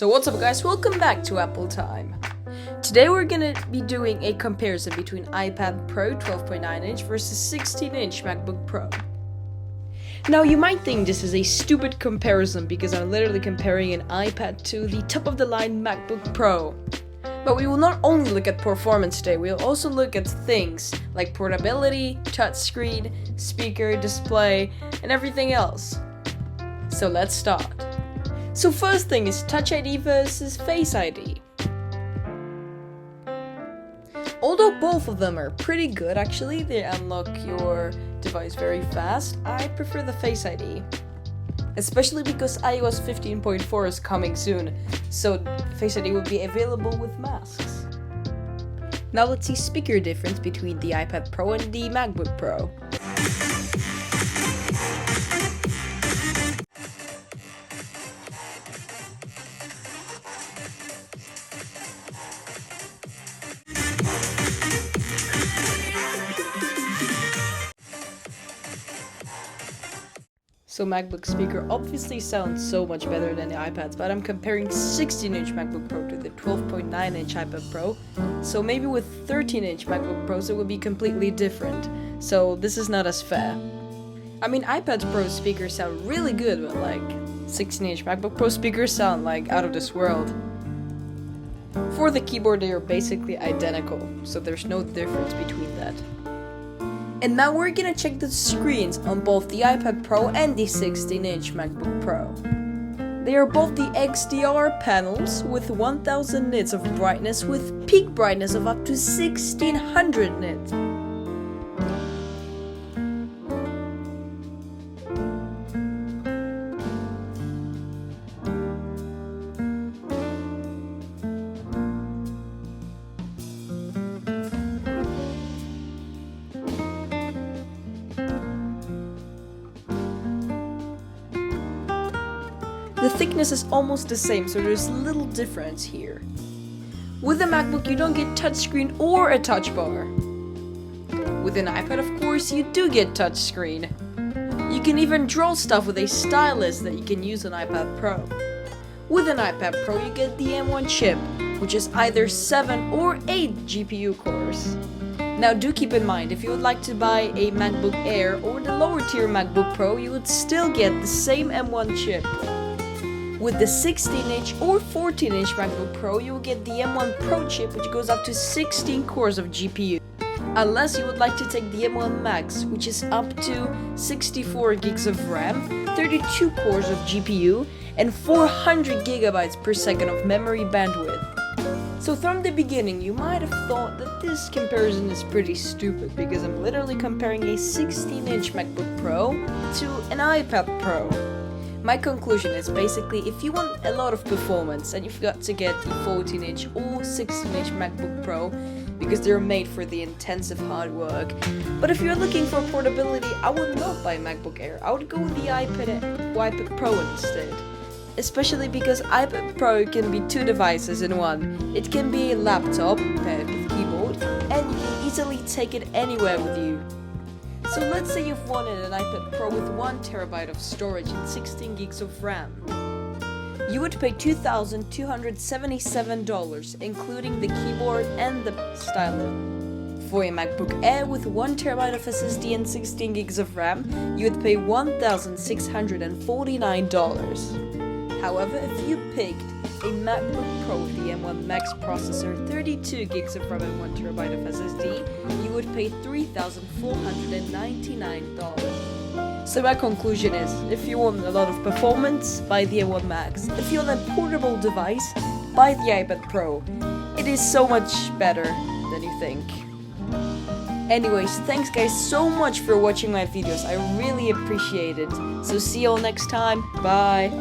So what's up guys, welcome back to Apple Time. Today we're gonna be doing a comparison between iPad Pro 12.9 inch versus 16 inch MacBook Pro. Now you might think this is a stupid comparison because I'm literally comparing an iPad to the top of the line MacBook Pro. But we will not only look at performance today, we'll also look at things like portability, touchscreen, speaker, display, and everything else. So let's start. So first thing is Touch ID versus Face ID. Although both of them are pretty good actually, they unlock your device very fast, I prefer the Face ID. Especially because iOS 15.4 is coming soon, so Face ID will be available with masks. Now let's see speaker difference between the iPad Pro and the MacBook Pro. So MacBook speaker obviously sounds so much better than the iPads, but I'm comparing 16-inch MacBook Pro to the 12.9-inch iPad Pro, so maybe with 13-inch MacBook Pros it would be completely different, so this is not as fair. I mean, iPad Pro speakers sound really good, but like 16-inch MacBook Pro speakers sound like out of this world. For the keyboard they are basically identical, so there's no difference between that. And now we're gonna check the screens on both the iPad Pro and the 16-inch MacBook Pro. They are both the XDR panels with 1000 nits of brightness with peak brightness of up to 1600 nits. The thickness is almost the same, so there's little difference here. With the MacBook you don't get touchscreen or a touch bar. With an iPad of course you do get touchscreen. You can even draw stuff with a stylus that you can use on iPad Pro. With an iPad Pro you get the M1 chip, which is either 7 or 8 GPU cores. Now do keep in mind, if you would like to buy a MacBook Air or the lower tier MacBook Pro, you would still get the same M1 chip. With the 16-inch or 14-inch MacBook Pro, you will get the M1 Pro chip, which goes up to 16 cores of GPU. Unless you would like to take the M1 Max, which is up to 64 gigs of RAM, 32 cores of GPU, and 400 gigabytes per second of memory bandwidth. So from the beginning, you might have thought that this comparison is pretty stupid, because I'm literally comparing a 16-inch MacBook Pro to an iPad Pro. My conclusion is basically, if you want a lot of performance and you've got to get the 14-inch or 16-inch MacBook Pro because they're made for the intensive hard work. But if you're looking for portability, I would not buy MacBook Air. I would go with the iPad Pro instead. Especially because iPad Pro can be two devices in one. It can be a laptop paired with keyboard, and you can easily take it anywhere with you. So let's say you've wanted an iPad Pro with 1TB of storage and 16 gigs of RAM. You would pay $2,277, including the keyboard and the stylus. For a MacBook Air with 1TB of SSD and 16 gigs of RAM, you would pay $1,649. However, if you picked a MacBook Pro with the M1 Max processor, 32 gigs of RAM and 1TB of SSD, you would pay $3,499. So my conclusion is, if you want a lot of performance, buy the M1 Max. If you want a portable device, buy the iPad Pro. It is so much better than you think. Anyways, thanks guys so much for watching my videos, I really appreciate it. So see you all next time, bye!